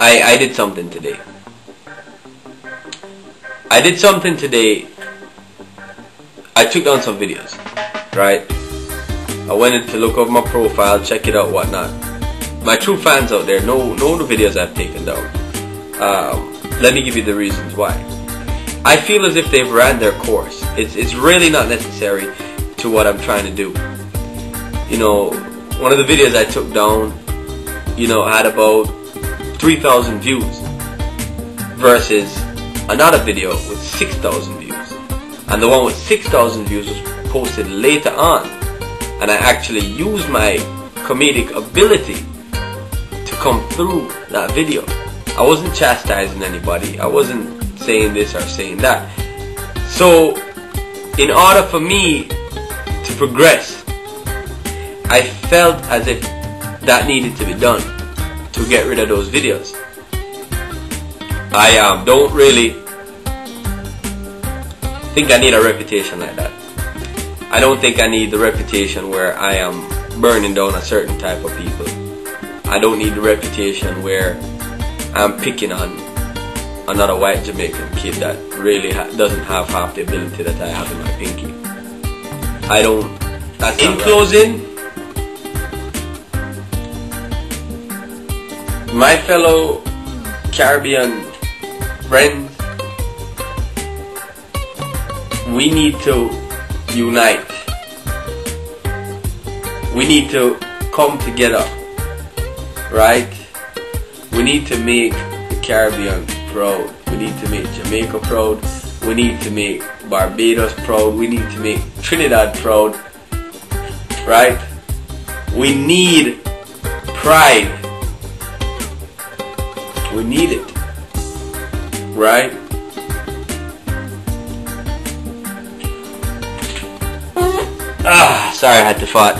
I did something today. I took down some videos, right? I went in to look over my profile, check it out, whatnot. My true fans out there know the videos I've taken down. Let me give you the reasons why. I feel as if they've ran their course. It's really not necessary to what I'm trying to do. You know, one of the videos I took down, you know, had about 3,000 views versus another video with 6,000 views. And the one with 6,000 views was posted later on. And I actually used my comedic ability to come through that video. I wasn't chastising anybody. I wasn't saying this or saying that. So, in order for me to progress, I felt as if that needed to be done to get rid of those videos. I don't really think I need a reputation like that. I don't think I need the reputation where I am burning down a certain type of people. I don't need the reputation where I'm picking on another white Jamaican kid that really doesn't have half the ability that I have in my pinky. I don't. In closing, my fellow Caribbean friends, we need to unite. We need to come together, right? We need to make the Caribbean proud. We need to make Jamaica proud. We need to make Barbados proud. We need to make Trinidad proud, right? We need pride. We need it, right? Sorry I had to fart.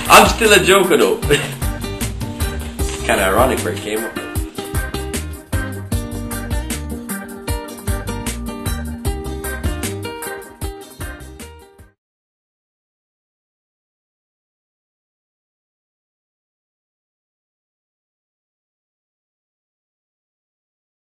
I'm still a joker though. It's kind of ironic where it came up.